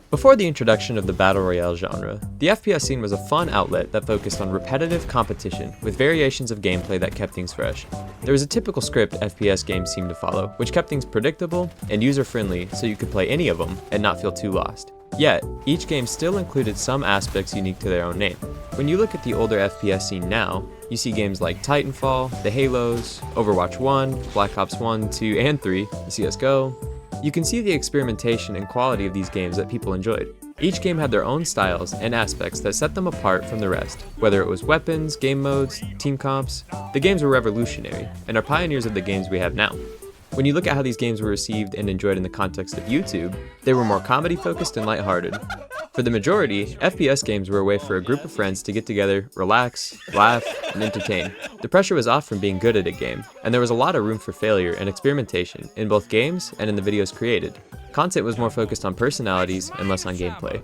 Before the introduction of the Battle Royale genre, the FPS scene was a fun outlet that focused on repetitive competition with variations of gameplay that kept things fresh. There was a typical script FPS games seemed to follow, which kept things predictable and user-friendly so you could play any of them and not feel too lost. Yet, each game still included some aspects unique to their own name. When you look at the older FPS scene now, you see games like Titanfall, the Halos, Overwatch 1, Black Ops 1, 2, and 3, CSGO. You can see the experimentation and quality of these games that people enjoyed. Each game had their own styles and aspects that set them apart from the rest, whether it was weapons, game modes, team comps. The games were revolutionary, and are pioneers of the games we have now. When you look at how these games were received and enjoyed in the context of YouTube, they were more comedy-focused and lighthearted. For the majority, FPS games were a way for a group of friends to get together, relax, laugh, and entertain. The pressure was off from being good at a game, and there was a lot of room for failure and experimentation in both games and in the videos created. Content was more focused on personalities and less on gameplay.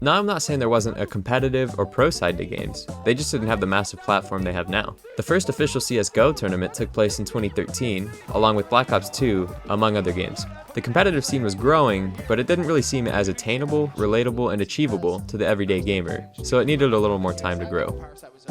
Now, I'm not saying there wasn't a competitive or pro side to games, they just didn't have the massive platform they have now. The first official CSGO tournament took place in 2013, along with Black Ops 2, among other games. The competitive scene was growing, but it didn't really seem as attainable, relatable, and achievable to the everyday gamer, so it needed a little more time to grow.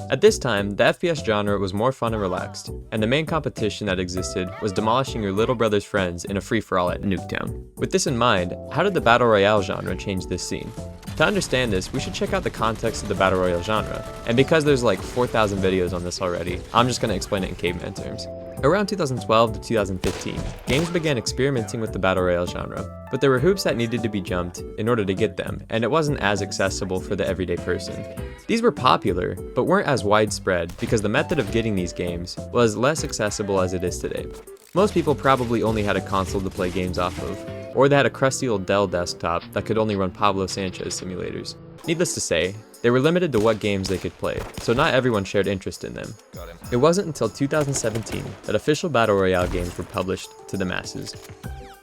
At this time, the FPS genre was more fun and relaxed, and the main competition that existed was demolishing your little brother's friends in a free-for-all at Nuketown. With this in mind, how did the Battle Royale genre change this scene? To understand this, we should check out the context of the Battle Royale genre, and because there's like 4,000 videos on this already, I'm just going to explain it in caveman terms. Around 2012 to 2015, games began experimenting with the Battle Royale genre, but there were hoops that needed to be jumped in order to get them, and it wasn't as accessible for the everyday person. These were popular, but weren't as widespread because the method of getting these games was less accessible as it is today. Most people probably only had a console to play games off of, or they had a crusty old Dell desktop that could only run Pablo Sanchez simulators. Needless to say, they were limited to what games they could play, so not everyone shared interest in them. It wasn't until 2017 that official Battle Royale games were published to the masses.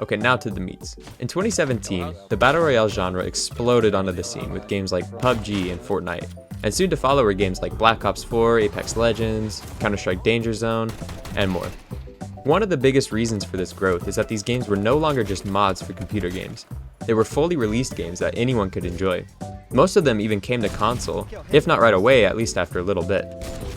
Okay, now to the meats. In 2017, the Battle Royale genre exploded onto the scene with games like PUBG and Fortnite, and soon to follow were games like Black Ops 4, Apex Legends, Counter-Strike Danger Zone, and more. One of the biggest reasons for this growth is that these games were no longer just mods for computer games. They were fully released games that anyone could enjoy. Most of them even came to console, if not right away, at least after a little bit.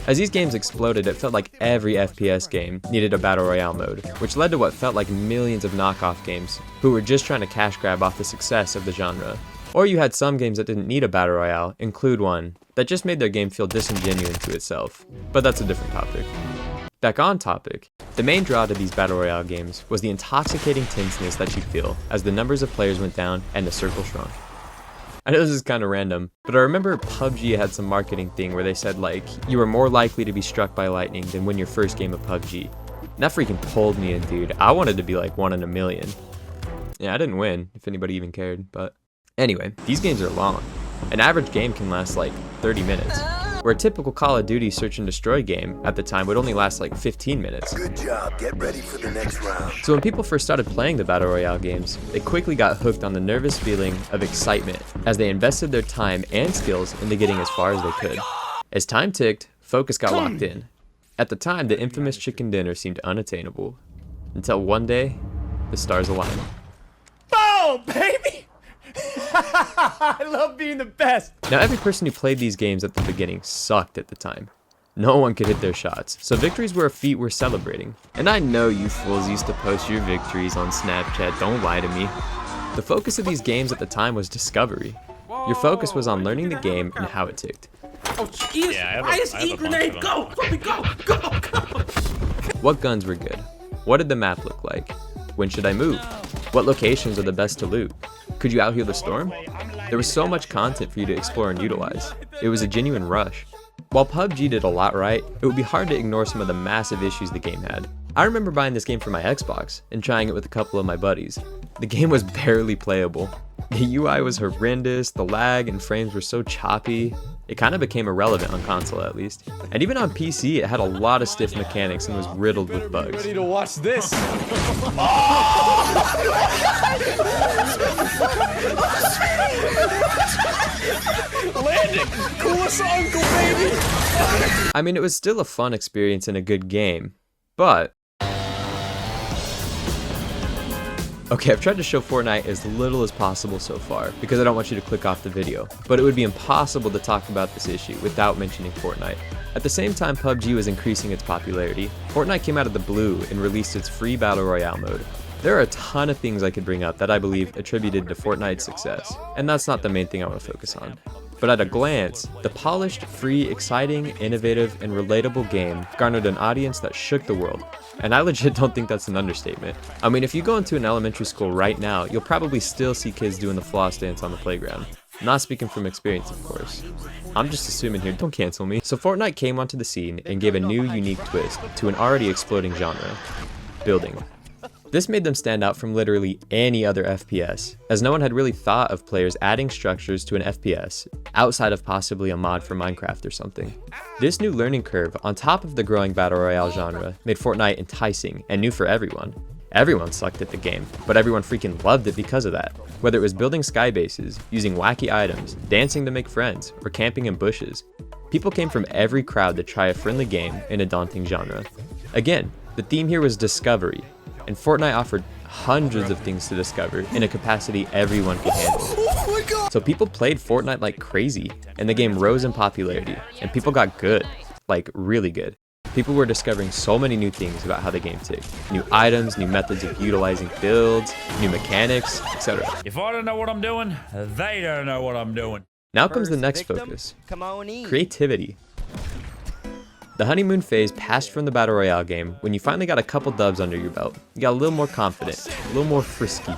As these games exploded, it felt like every FPS game needed a Battle Royale mode, which led to what felt like millions of knockoff games who were just trying to cash grab off the success of the genre. Or you had some games that didn't need a Battle Royale include one that just made their game feel disingenuous to itself, but that's a different topic. Back on topic, the main draw to these Battle Royale games was the intoxicating tenseness that you'd feel as the numbers of players went down and the circle shrunk. I know this is kind of random, but I remember PUBG had some marketing thing where they said like, you were more likely to be struck by lightning than win your first game of PUBG. And that freaking pulled me in, dude. I wanted to be like 1 in a million. Yeah, I didn't win, if anybody even cared, but... Anyway, these games are long. An average game can last like 30 minutes. Where a typical Call of Duty search and destroy game at the time would only last like 15 minutes. Good job, get ready for the next round. So when people first started playing the Battle Royale games, they quickly got hooked on the nervous feeling of excitement as they invested their time and skills into getting as far as they could. As time ticked, focus got locked in. At the time, the infamous chicken dinner seemed unattainable. Until one day, the stars aligned. Boom, baby! I love being the best! Now, every person who played these games at the beginning sucked at the time. No one could hit their shots, so victories were a feat worth celebrating. And I know you fools used to post your victories on Snapchat, don't lie to me. The focus of these games at the time was discovery. Your focus was on learning the game and how it ticked. Oh, jeez! Yeah, I have a grenade! Go! Go! What guns were good? What did the map look like? When should I move? What locations are the best to loot? Could you outheal the storm? There was so much content for you to explore and utilize. It was a genuine rush. While PUBG did a lot right, it would be hard to ignore some of the massive issues the game had. I remember buying this game for my Xbox and trying it with a couple of my buddies. The game was barely playable. The UI was horrendous, the lag and frames were so choppy, it kind of became irrelevant on console at least. And even on PC, it had a lot of stiff mechanics and was riddled with bugs. Ready to watch this? Landing! Coolest uncle, baby! I mean, it was still a fun experience and a good game, but Okay, I've tried to show Fortnite as little as possible so far, because I don't want you to click off the video, but it would be impossible to talk about this issue without mentioning Fortnite. At the same time PUBG was increasing its popularity, Fortnite came out of the blue and released its free Battle Royale mode. There are a ton of things I could bring up that I believe attributed to Fortnite's success, and that's not the main thing I want to focus on. But at a glance, the polished, free, exciting, innovative, and relatable game garnered an audience that shook the world. And I legit don't think that's an understatement. I mean, if you go into an elementary school right now, you'll probably still see kids doing the floss dance on the playground. Not speaking from experience, of course. I'm just assuming here, don't cancel me. So Fortnite came onto the scene and gave a new, unique twist to an already exploding genre: building. This made them stand out from literally any other FPS, as no one had really thought of players adding structures to an FPS, outside of possibly a mod for Minecraft or something. This new learning curve, on top of the growing Battle Royale genre, made Fortnite enticing and new for everyone. Everyone sucked at the game, but everyone freaking loved it because of that. Whether it was building sky bases, using wacky items, dancing to make friends, or camping in bushes, people came from every crowd to try a friendly game in a daunting genre. Again, the theme here was discovery, and Fortnite offered hundreds of things to discover in a capacity everyone could handle. Oh my god! So people played Fortnite like crazy, and the game rose in popularity, and people got good, like really good. People were discovering so many new things about how the game ticked. New items, new methods of utilizing builds, new mechanics, etc. If I don't know what I'm doing, they don't know what I'm doing. Now comes the next focus: creativity. The honeymoon phase passed from the Battle Royale game when you finally got a couple dubs under your belt. You got a little more confident, a little more frisky.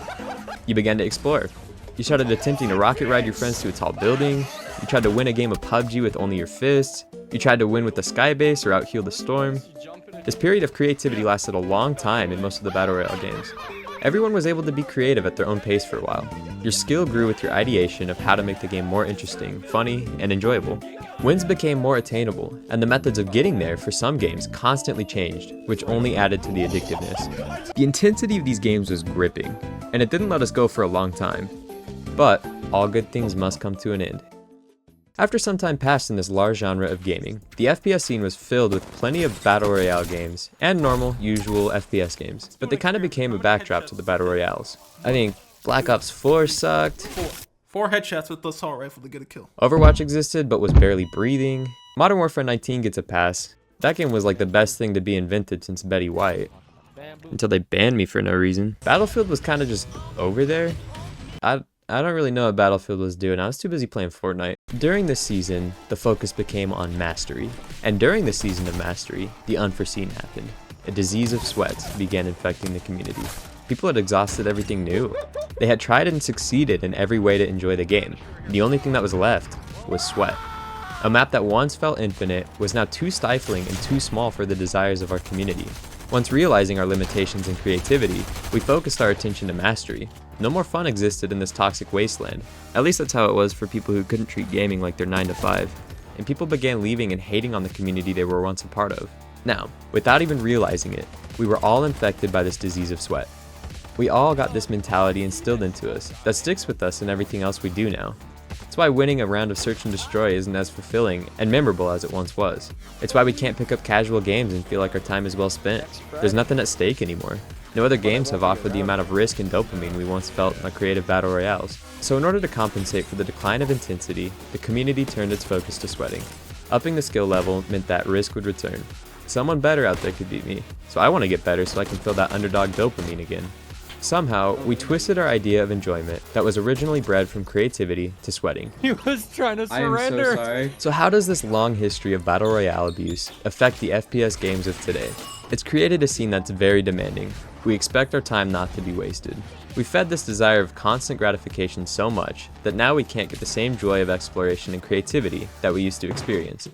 You began to explore. You started attempting to rocket ride your friends to a tall building. You tried to win a game of PUBG with only your fists. You tried to win with the skybase or outheal the storm. This period of creativity lasted a long time in most of the Battle Royale games. Everyone was able to be creative at their own pace for a while. Your skill grew with your ideation of how to make the game more interesting, funny, and enjoyable. Wins became more attainable, and the methods of getting there for some games constantly changed, which only added to the addictiveness. The intensity of these games was gripping, and it didn't let us go for a long time. But all good things must come to an end. After some time passed in this large genre of gaming, the FPS scene was filled with plenty of Battle Royale games, and normal, usual FPS games, but they kind of became a backdrop to the Battle Royales. I think Black Ops 4 sucked. Four headshots with the assault rifle to get a kill. Overwatch existed, but was barely breathing. Modern Warfare 19 gets a pass. That game was like the best thing to be invented since Betty White. Until they banned me for no reason. Battlefield was kind of just over there. I don't really know what Battlefield was doing. I was too busy playing Fortnite. During this season, the focus became on mastery. And during the season of mastery, the unforeseen happened. A disease of sweats began infecting the community. People had exhausted everything new. They had tried and succeeded in every way to enjoy the game. The only thing that was left was sweat. A map that once felt infinite was now too stifling and too small for the desires of our community. Once realizing our limitations in creativity, we focused our attention to mastery. No more fun existed in this toxic wasteland. At least that's how it was for people who couldn't treat gaming like their 9 to 5. And people began leaving and hating on the community they were once a part of. Now, without even realizing it, we were all infected by this disease of sweat. We all got this mentality instilled into us that sticks with us in everything else we do now. It's why winning a round of Search and Destroy isn't as fulfilling and memorable as it once was. It's why we can't pick up casual games and feel like our time is well spent. There's nothing at stake anymore. No other games have offered the amount of risk and dopamine we once felt in our creative Battle Royales. So in order to compensate for the decline of intensity, the community turned its focus to sweating. Upping the skill level meant that risk would return. Someone better out there could beat me, so I want to get better so I can feel that underdog dopamine again. Somehow, we twisted our idea of enjoyment that was originally bred from creativity to sweating. He was trying to surrender. I am so sorry. So how does this long history of Battle Royale abuse affect the FPS games of today? It's created a scene that's very demanding. We expect our time not to be wasted. We fed this desire of constant gratification so much that now we can't get the same joy of exploration and creativity that we used to experience.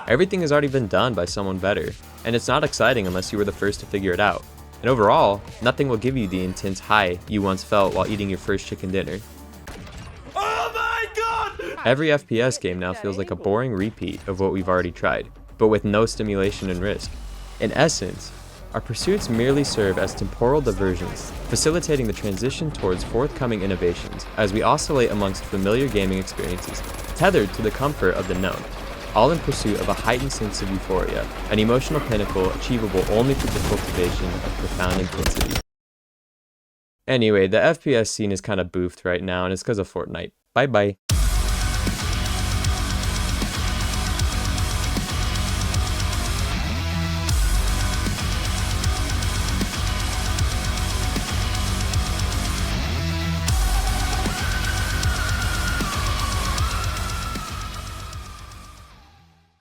Everything has already been done by someone better, and it's not exciting unless you were the first to figure it out. And overall, nothing will give you the intense high you once felt while eating your first chicken dinner. Oh my god! Every FPS game now feels like a boring repeat of what we've already tried, but with no stimulation and risk. In essence, our pursuits merely serve as temporal diversions, facilitating the transition towards forthcoming innovations as we oscillate amongst familiar gaming experiences, tethered to the comfort of the known, all in pursuit of a heightened sense of euphoria, an emotional pinnacle achievable only through the cultivation of profound intensity. Anyway, the FPS scene is kind of boofed right now, and it's because of Fortnite. Bye bye.